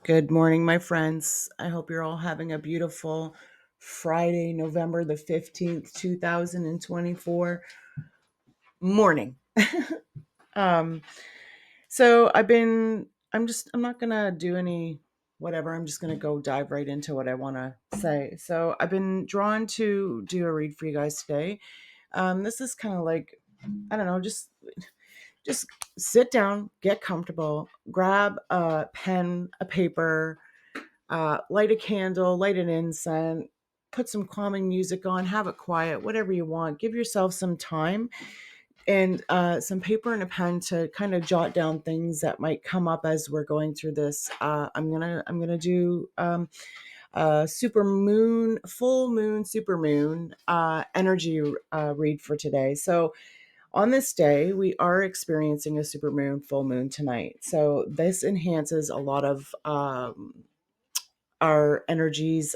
Good morning, my friends. I hope you're all having a beautiful Friday, November the 15th, 2024 morning. Um, I'm not going to do any whatever. I'm just going to go dive right into what I want to say. So, I've been drawn to do a read for you guys today. This is kind of like, I don't know, just sit down, get comfortable, grab a pen, a paper, light a candle, light an incense, put some calming music on, have it quiet, whatever you want. Give yourself some time and some paper and a pen to kind of jot down things that might come up as we're going through this. I'm gonna do super moon, full moon, super moon energy read for today. So on this day, we are experiencing a super moon, full moon tonight. So this enhances a lot of our energies,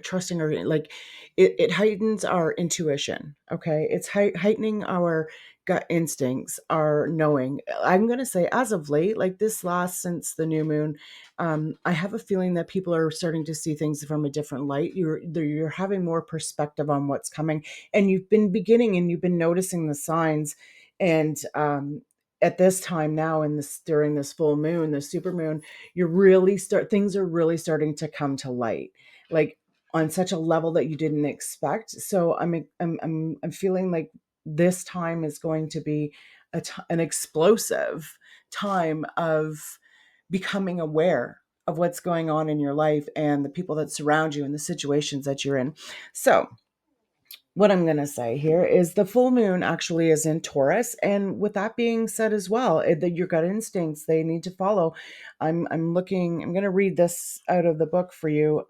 trusting our, like, it heightens our intuition. Okay, it's heightening our gut instincts, our knowing. I'm going to say, as of late, like this last, since the new moon, I have a feeling that people are starting to see things from a different light. You're having more perspective on what's coming, and you've been noticing the signs. And at this time now, in this, during this full moon, the super moon, you really start things are really starting to come to light, like on such a level that you didn't expect. So I'm feeling like this time is going to be an explosive time of becoming aware of what's going on in your life and the people that surround you and the situations that you're in. So what I'm going to say here is the full moon actually is in Taurus. And with that being said as well, your gut instincts, they need to follow. I'm going to read this out of the book for you.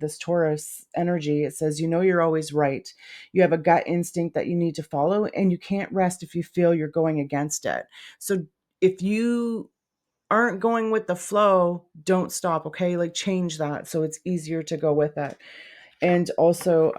This Taurus energy, it says, you're always right. You have a gut instinct that you need to follow, and you can't rest if you feel you're going against it. So if you aren't going with the flow, don't stop. Okay. Like, change that so it's easier to go with it. And also,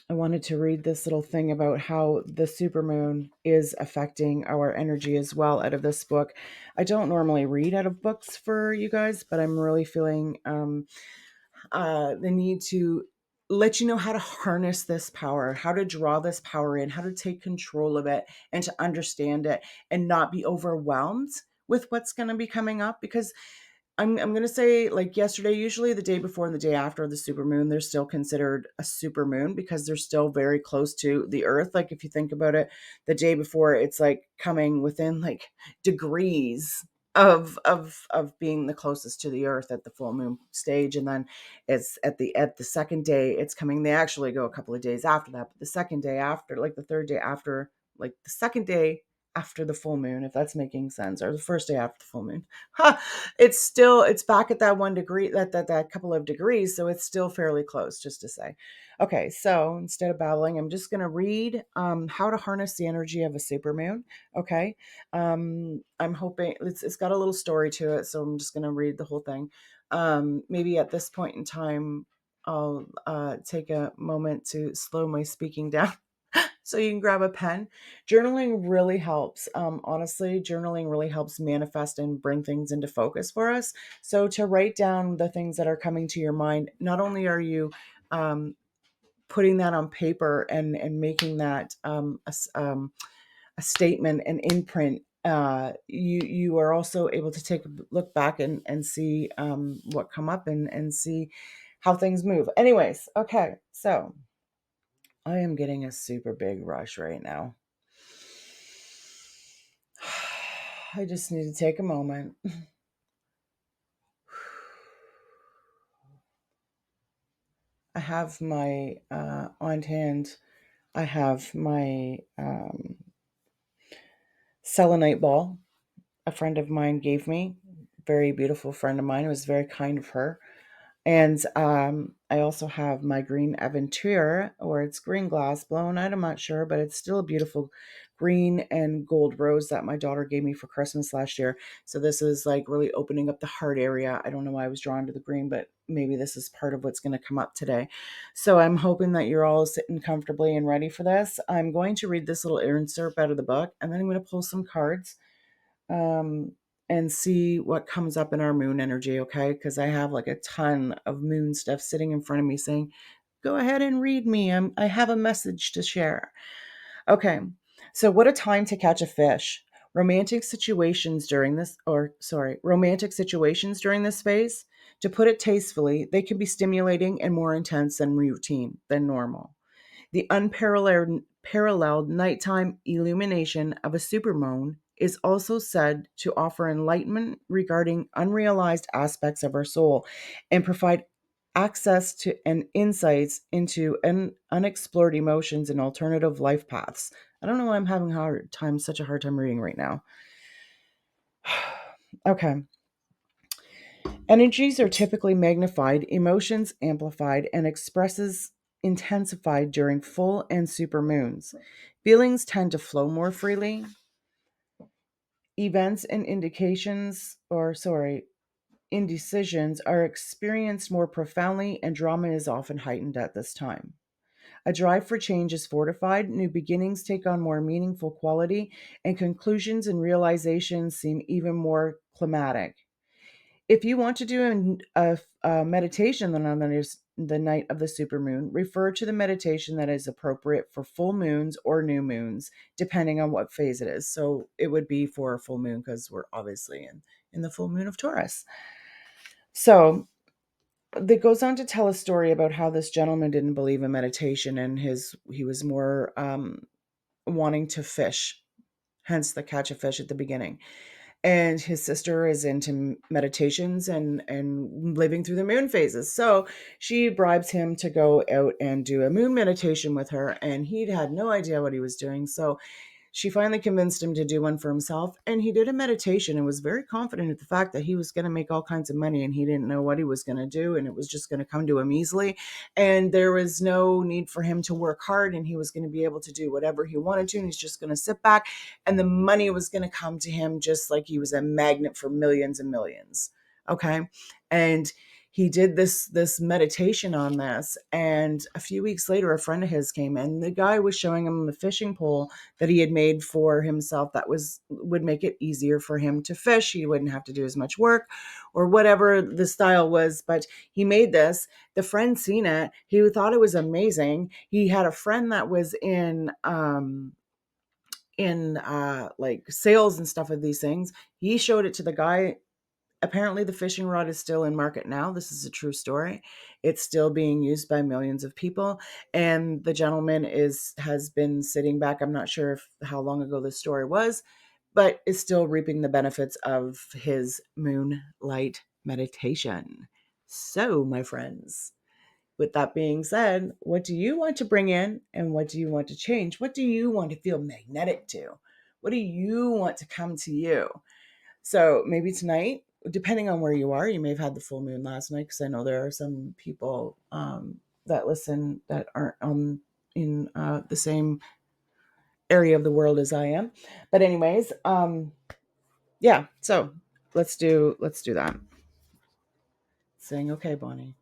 I wanted to read this little thing about how the supermoon is affecting our energy as well out of this book. I don't normally read out of books for you guys, but I'm really feeling the need to let you know how to harness this power, how to draw this power in, how to take control of it, and to understand it and not be overwhelmed with what's going to be coming up. Because I'm going to say, like yesterday, usually the day before and the day after the supermoon, they're still considered a supermoon because they're still very close to the earth. Like, if you think about it, the day before, it's like coming within like degrees of being the closest to the earth at the full moon stage. And then it's at the second day, it's coming, they actually go a couple of days after that, but the second day after, like the third day after, like the second day after the full moon, if that's making sense, or the first day after the full moon, it's back at that 1 degree, that couple of degrees, so it's still fairly close, just to say. Okay, so instead of babbling, I'm just going to read how to harness the energy of a supermoon. Okay, I'm hoping it's got a little story to it, so I'm just going to read the whole thing. Maybe at this point in time, I'll take a moment to slow my speaking down so you can grab a pen. Journaling really helps. Honestly, journaling really helps manifest and bring things into focus for us. So to write down the things that are coming to your mind, not only are you putting that on paper and making that a statement, an imprint. You are also able to take a look back and see what come up and see how things move. Anyways, okay, so I am getting a super big rush right now. I just need to take a moment. I have my on hand. I have my selenite ball. A friend of mine gave me. Very beautiful friend of mine. It was very kind of her. And I also have my green Aventura, or it's green glass blown. I'm not sure, but it's still a beautiful green and gold rose that my daughter gave me for Christmas last year. So this is like really opening up the heart area. I don't know why I was drawn to the green, but maybe this is part of what's going to come up today. So I'm hoping that you're all sitting comfortably and ready for this. I'm going to read this little insert out of the book, and then I'm going to pull some cards. Um, and see what comes up in our moon energy, okay? Because I have like a ton of moon stuff sitting in front of me saying, go ahead and read me. I have a message to share. Okay, so what a time to catch a fish. Romantic situations during this phase, to put it tastefully, they can be stimulating and more intense than routine, than normal. The unparalleled nighttime illumination of a supermoon is also said to offer enlightenment regarding unrealized aspects of our soul and provide access to and insights into unexplored emotions and alternative life paths. I don't know why I'm having such a hard time reading right now. Okay. Energies are typically magnified, emotions amplified, and expresses intensified during full and supermoons. Feelings tend to flow more freely. Events and indecisions are experienced more profoundly, and drama is often heightened at this time. A drive for change is fortified, new beginnings take on more meaningful quality, and conclusions and realizations seem even more climatic. If you want to do a meditation on the night of the supermoon, refer to the meditation that is appropriate for full moons or new moons, depending on what phase it is. So it would be for a full moon because we're obviously in the full moon of Taurus. So that goes on to tell a story about how this gentleman didn't believe in meditation, and he was more wanting to fish, hence the catch a fish at the beginning. And his sister is into meditations and living through the moon phases, so she bribes him to go out and do a moon meditation with her, and he had no idea what he was doing. So she finally convinced him to do one for himself, and he did a meditation and was very confident at the fact that he was going to make all kinds of money, and he didn't know what he was going to do, and it was just going to come to him easily, and there was no need for him to work hard, and he was going to be able to do whatever he wanted to, and he's just going to sit back, and the money was going to come to him just like he was a magnet for millions and millions. Okay. And he did this meditation on this, and a few weeks later a friend of his came in. The guy was showing him the fishing pole that he had made for himself that would make it easier for him to fish. He wouldn't have to do as much work or whatever the style was, but he made this. The friend seen it. He thought it was amazing. He had a friend that was in like sales and stuff of these things. He showed it to the guy. Apparently, the fishing rod is still in market now. This is a true story. It's still being used by millions of people, and the gentleman has been sitting back. I'm not sure if how long ago this story was, but is still reaping the benefits of his moonlight meditation. So, my friends, with that being said, what do you want to bring in, and what do you want to change? What do you want to feel magnetic to? What do you want to come to you? So maybe tonight, depending on where you are, you may have had the full moon last night, because I know there are some people that listen that aren't in the same area of the world as I am. But anyways, yeah. So let's do that. Saying, okay, Bonnie,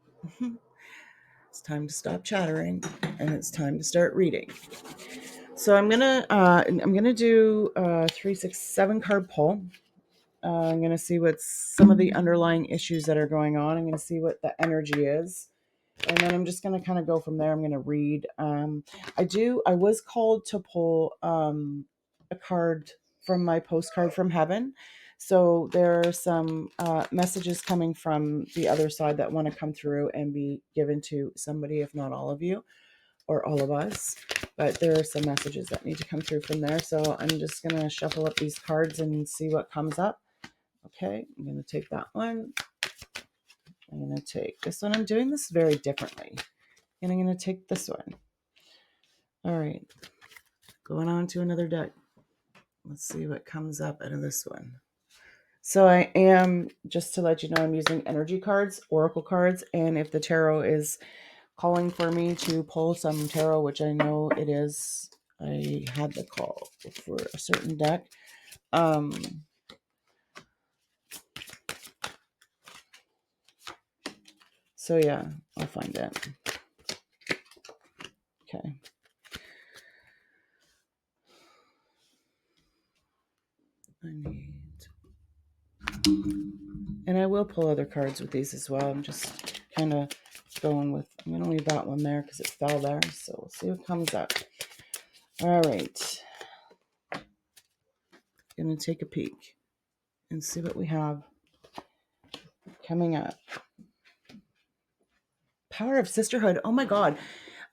it's time to stop chattering, and it's time to start reading. So I'm gonna do a 3, 6, 7 card pull. I'm going to see what's some of the underlying issues that are going on. I'm going to see what the energy is. And then I'm just going to kind of go from there. I'm going to read. I was called to pull a card from my postcard from heaven. So there are some messages coming from the other side that want to come through and be given to somebody, if not all of you or all of us. But there are some messages that need to come through from there. So I'm just going to shuffle up these cards and see what comes up. Okay, I'm going to take that one. I'm going to take this one. I'm doing this very differently. And I'm going to take this one. All right, going on to another deck. Let's see what comes up out of this one. So I am, just to let you know, I'm using energy cards, oracle cards, and if the tarot is calling for me to pull some tarot, which I know it is, I had the call for a certain deck. So yeah, I'll find it. Okay. I need pull other cards with these as well. I'm just kind of going with, I'm going to leave that one there because it fell there. So we'll see what comes up. All right. Going to take a peek and see what we have coming up. Power of sisterhood. Oh my God.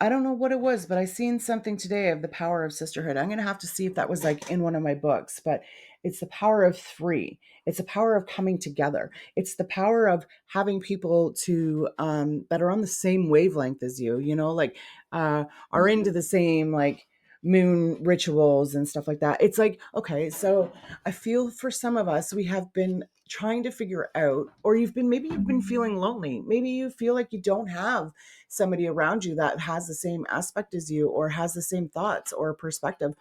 I don't know what it was, but I seen something today of the power of sisterhood. I'm going to have to see if that was like in one of my books, but it's the power of three. It's the power of coming together. It's the power of having people to that are on the same wavelength as you, you know, like are into the same like moon rituals and stuff like that. It's like, okay, so I feel for some of us, we have been trying to figure out, or maybe you've been feeling lonely. Maybe you feel like you don't have somebody around you that has the same aspect as you or has the same thoughts or perspective.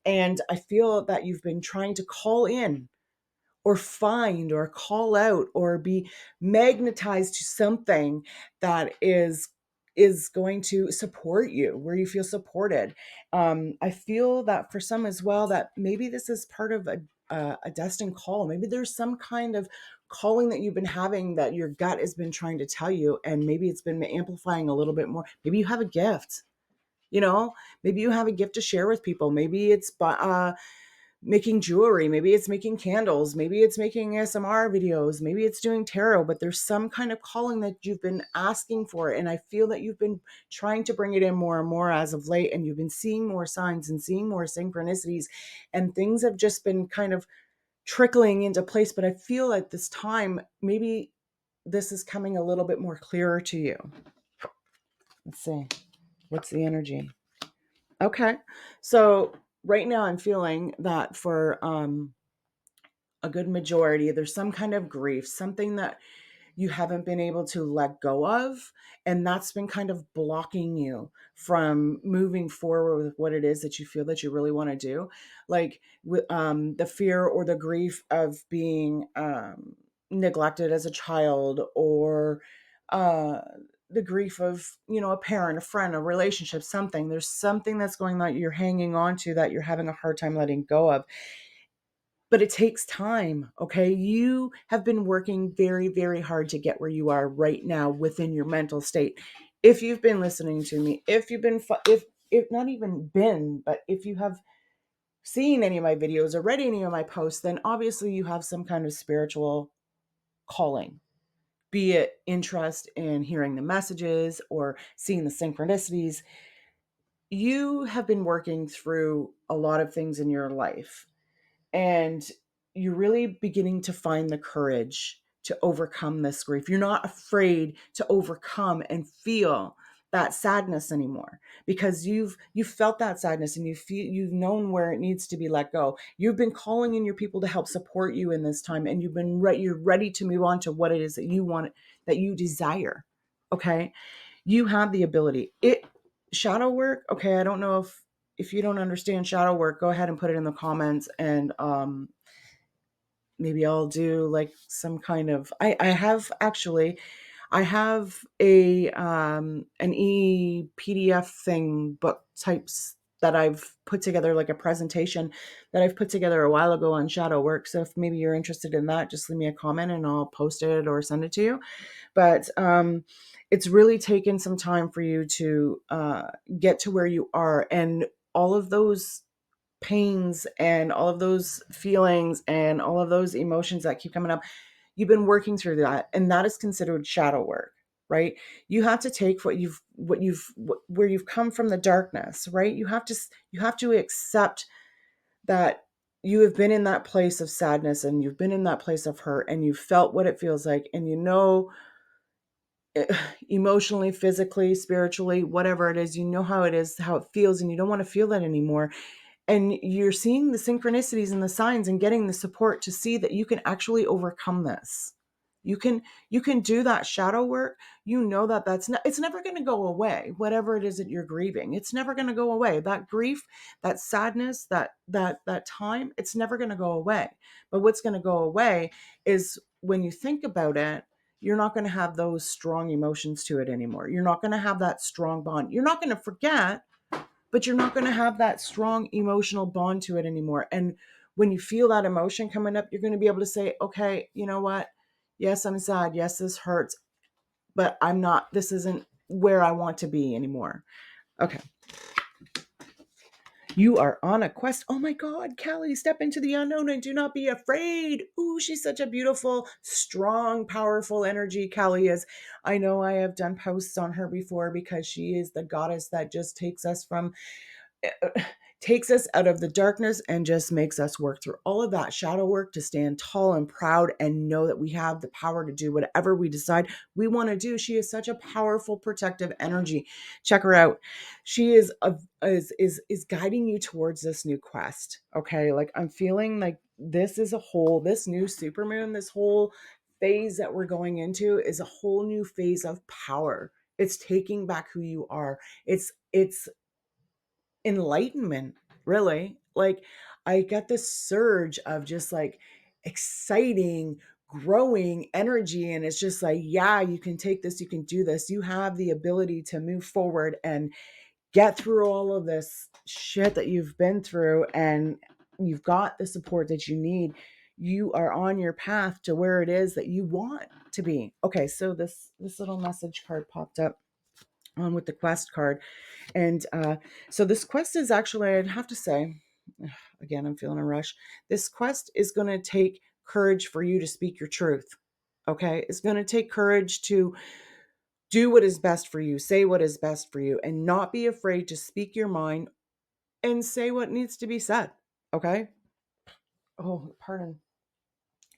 And I feel that you've been trying to call in or find or call out or be magnetized to something that is going to support you, where you feel supported. I feel that for some as well, that maybe this is part of a destined call. Maybe there's some kind of calling that you've been having that your gut has been trying to tell you, and maybe it's been amplifying a little bit more. Maybe you have a gift, you know, maybe you have a gift to share with people. Maybe it's making jewelry, maybe it's making candles, maybe it's making ASMR videos, maybe it's doing tarot, but there's some kind of calling that you've been asking for. And I feel that you've been trying to bring it in more and more as of late, and you've been seeing more signs and seeing more synchronicities, and things have just been kind of trickling into place. But I feel at this time, maybe this is coming a little bit more clearer to you. Let's see. What's the energy? Okay. So right now I'm feeling that for a good majority, there's some kind of grief, something that you haven't been able to let go of. And that's been kind of blocking you from moving forward with what it is that you feel that you really want to do. Like the fear or the grief of being neglected as a child, or uh, the grief of, you know, a parent, a friend, a relationship, something. There's something that's going on that you're hanging on to that you're having a hard time letting go of. But it takes time, okay? You have been working very, very hard to get where you are right now within your mental state. If you've been listening to me, if you've been, if not even been, but if you have seen any of my videos or read any of my posts, then obviously you have some kind of spiritual calling, be it interest in hearing the messages or seeing the synchronicities. You have been working through a lot of things in your life, and you're really beginning to find the courage to overcome this grief. You're not afraid to overcome and feel that sadness anymore, because you've felt that sadness, and you've known where it needs to be let go. You've been calling in your people to help support you in this time, and you're ready to move on to what it is that you want, that you desire. Okay? You have the ability. Shadow work, okay, I don't know if you don't understand shadow work, go ahead and put it in the comments, and maybe I'll do like some kind of, I have a an PDF thing, book types that I've put together, like a presentation that I've put together a while ago on shadow work. So if maybe you're interested in that, just leave me a comment and I'll post it or send it to you. But it's really taken some time for you to get to where you are, and all of those pains and all of those feelings and all of those emotions that keep coming up, you've been working through that, and that is considered shadow work, right? You have to take where you've come from, the darkness, right? You have to accept that you have been in that place of sadness, and you've been in that place of hurt, and you've felt what it feels like, and you know, emotionally, physically, spiritually, whatever it is, you know how it is, how it feels, and you don't want to feel that anymore. And you're seeing the synchronicities and the signs and getting the support to see that you can actually overcome this. You can do that shadow work. You know that it's never going to go away. Whatever it is that you're grieving, it's never going to go away. That grief, that sadness, that time, it's never going to go away. But what's going to go away is when you think about it, you're not going to have those strong emotions to it anymore. You're not going to have that strong bond. You're not going to forget, but you're not going to have that strong emotional bond to it anymore. And when you feel that emotion coming up, you're going to be able to say, okay, you know what? Yes, I'm sad. Yes, this hurts, but I'm not, this isn't where I want to be anymore. Okay. You are on a quest. Oh my God, Callie, step into the unknown and do not be afraid. Ooh, she's such a beautiful, strong, powerful energy. Callie is. I know I have done posts on her before because she is the goddess that just takes us out of the darkness and just makes us work through all of that shadow work to stand tall and proud and know that we have the power to do whatever we decide we want to do. She is such a powerful protective energy. Check her out. She is guiding you towards this new quest. Okay? Like I'm feeling like this new supermoon, this whole phase that we're going into is a whole new phase of power. It's taking back who you are. It's enlightenment, really. Like I get this surge of just like exciting, growing energy. And it's just like, yeah, you can take this, you can do this. You have the ability to move forward and get through all of this shit that you've been through. And you've got the support that you need. You are on your path to where it is that you want to be. Okay, so this little message card popped up on with the quest card. And so this quest is actually, I'd have to say, again, I'm feeling a rush. This quest is going to take courage for you to speak your truth. Okay. It's going to take courage to do what is best for you, say what is best for you, and not be afraid to speak your mind and say what needs to be said. Okay. Oh, pardon.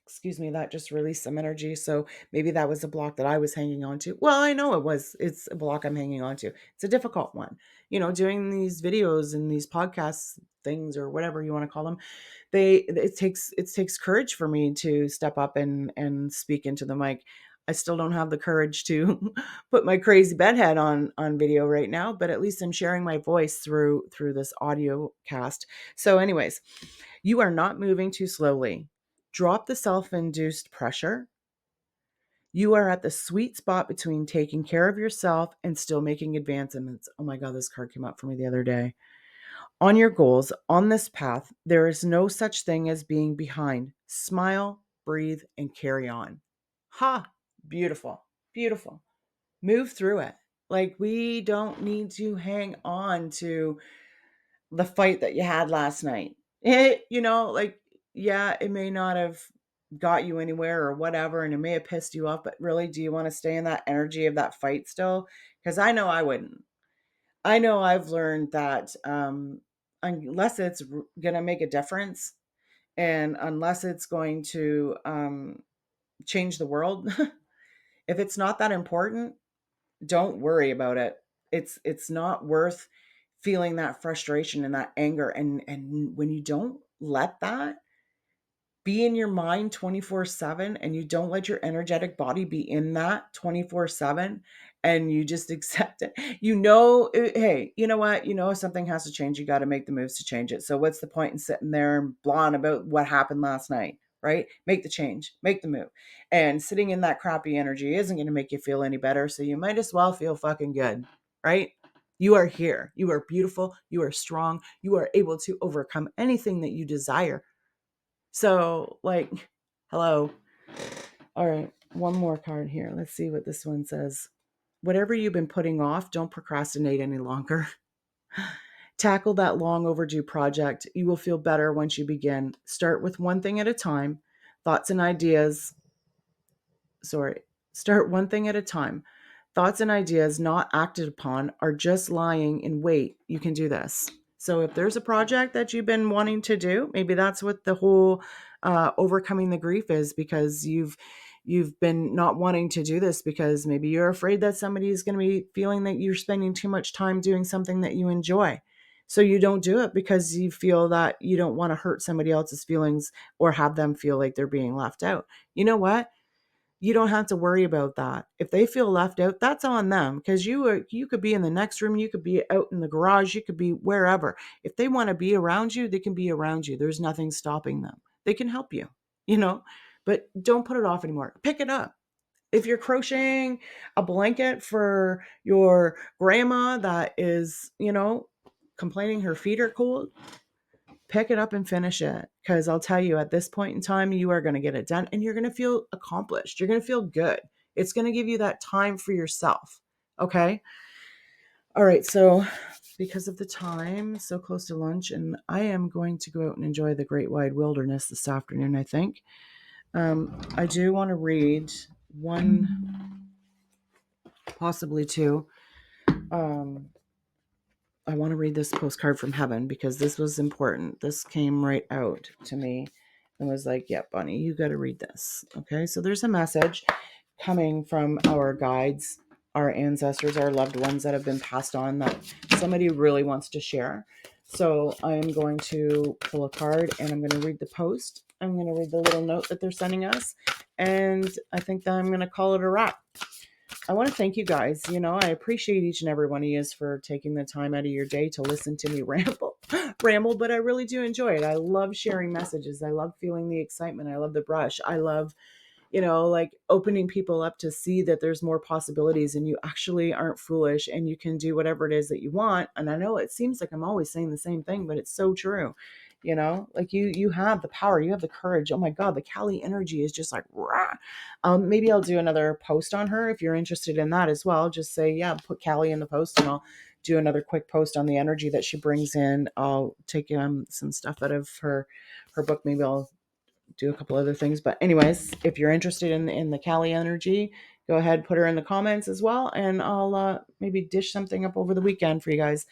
Excuse me, that just released some energy. So maybe that was a block that I was hanging on to. Well, I know it was. It's a block I'm hanging on to. It's a difficult one. Doing these videos and these podcast things or whatever you want to call them, it takes courage for me to step up and speak into the mic. I still don't have the courage to put my crazy bedhead on video right now, but at least I'm sharing my voice through this audio cast. So anyways, you are not moving too slowly. Drop the self-induced pressure. You are at the sweet spot between taking care of yourself and still making advancements. Oh my God, this card came up for me the other day. On your goals, on this path, there is no such thing as being behind. Smile, breathe, and carry on. Ha! Beautiful. Beautiful. Move through it. Like, we don't need to hang on to the fight that you had last night. Like, yeah, it may not have got you anywhere or whatever, and it may have pissed you off, but really, do you want to stay in that energy of that fight still? Because I know I wouldn't. I know I've learned that unless it's going to make a difference and unless it's going to change the world, if it's not that important, don't worry about it. It's not worth feeling that frustration and that anger. And when you don't let that be in your mind 24/7 and you don't let your energetic body be in that 24/7 and you just accept it. Hey, you know what? If something has to change, you got to make the moves to change it. So what's the point in sitting there and blahing about what happened last night, right? Make the change, make the move. And sitting in that crappy energy isn't going to make you feel any better, so you might as well feel fucking good, right? You are here. You are beautiful. You are strong. You are able to overcome anything that you desire. So, like, hello. All right, one more card here. Let's see what this one says. Whatever you've been putting off, don't procrastinate any longer. Tackle that long overdue project. You will feel better once you begin. Start with one thing at a time. Thoughts and ideas. Sorry. Start one thing at a time. Thoughts and ideas not acted upon are just lying in wait. You can do this. So if there's a project that you've been wanting to do, maybe that's what the whole overcoming the grief is, because you've been not wanting to do this because maybe you're afraid that somebody is going to be feeling that you're spending too much time doing something that you enjoy. So you don't do it because you feel that you don't want to hurt somebody else's feelings or have them feel like they're being left out. You know what? You don't have to worry about that. If they feel left out, that's on them, because you could be in the next room, you could be out in the garage, you could be wherever. If they want to be around you, they can be around you. There's nothing stopping them. They can help you, you know, but don't put it off anymore. Pick it up. If you're crocheting a blanket for your grandma that is, complaining her feet are cold, Pick it up and finish it, because I'll tell you, at this point in time, you are going to get it done and you're going to feel accomplished. You're going to feel good. It's going to give you that time for yourself. Okay. All right. So, because of the time, so close to lunch, and I am going to go out and enjoy the great wide wilderness this afternoon, I think. I do want to read one, possibly two. Um, I want to read this postcard from heaven because this was important. This came right out to me and was like, yeah, Bunny, you got to read this. Okay. So there's a message coming from our guides, our ancestors, our loved ones that have been passed on that somebody really wants to share. So I am going to pull a card and I'm going to read the post. I'm going to read the little note that they're sending us. And I think that I'm going to call it a wrap. I want to thank you guys. I appreciate each and every one of you for taking the time out of your day to listen to me ramble, but I really do enjoy it. I love sharing messages. I love feeling the excitement. I love the brush. I love, like opening people up to see that there's more possibilities and you actually aren't foolish and you can do whatever it is that you want. And I know it seems like I'm always saying the same thing, but it's so true. Like you have the power, you have the courage. Oh my God, the Cali energy is just like, rah. Maybe I'll do another post on her if you're interested in that as well. Just say, yeah, put Cali in the post and I'll do another quick post on the energy that she brings in. I'll take some stuff out of her book. Maybe I'll do a couple other things. But anyways, if you're interested in the Cali energy, go ahead, put her in the comments as well. And I'll maybe dish something up over the weekend for you guys.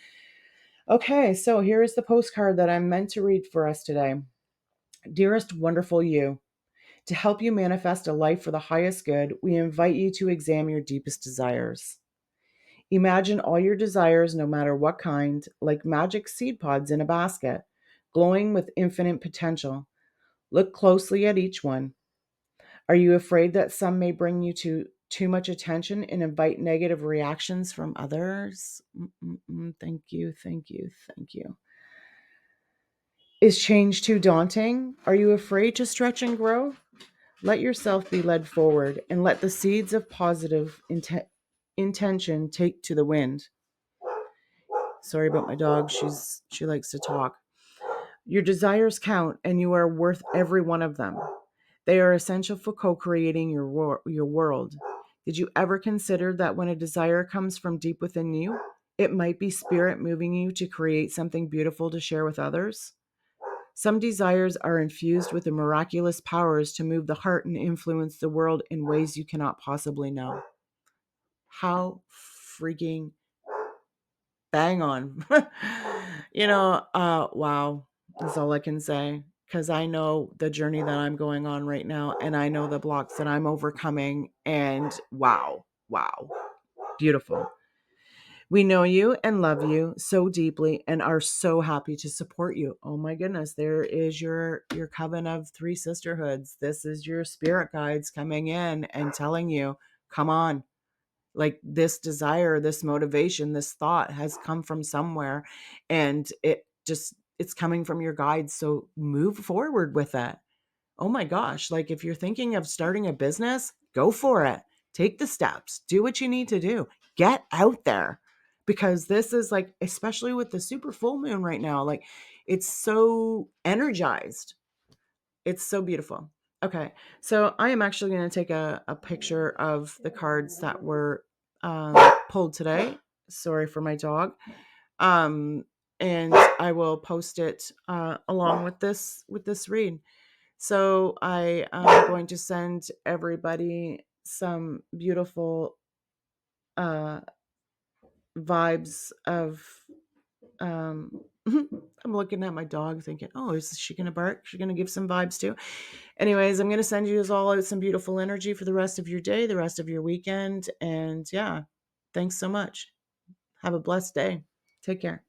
Okay, so here is the postcard that I'm meant to read for us today. Dearest wonderful you, to help you manifest a life for the highest good, we invite you to examine your deepest desires. Imagine all your desires, no matter what kind, like magic seed pods in a basket, glowing with infinite potential. Look closely at each one. Are you afraid that some may bring you to too much attention and invite negative reactions from others? Thank you, thank you, thank you. Is change too daunting? Are you afraid to stretch and grow? Let yourself be led forward and let the seeds of positive intention take to the wind. Sorry about my dog. She likes to talk. Your desires count and you are worth every one of them. They are essential for co-creating your world. Did you ever consider that when a desire comes from deep within you, it might be spirit moving you to create something beautiful to share with others? Some desires are infused with the miraculous powers to move the heart and influence the world in ways you cannot possibly know. How freaking bang on. Wow, is all I can say. Because I know the journey that I'm going on right now, and I know the blocks that I'm overcoming, and wow, beautiful. We know you and love you so deeply and are so happy to support you. Oh my goodness, there is your coven of three sisterhoods. This is your spirit guides coming in and telling you, come on. Like this desire, this motivation, this thought has come from somewhere and it's coming from your guides. So move forward with it. Oh my gosh. Like if you're thinking of starting a business, go for it. Take the steps, do what you need to do, get out there, because this is like, especially with the super full moon right now, like it's so energized. It's so beautiful. Okay, so I am actually going to take a picture of the cards that were pulled today. Sorry for my dog. Um, and I will post it along with this read. So I am going to send everybody some beautiful vibes of I'm looking at my dog thinking, oh, is she going to bark? She's going to give some vibes too. Anyways, I'm going to send you all out some beautiful energy for the rest of your day, the rest of your weekend. And yeah, thanks so much. Have a blessed day. Take care.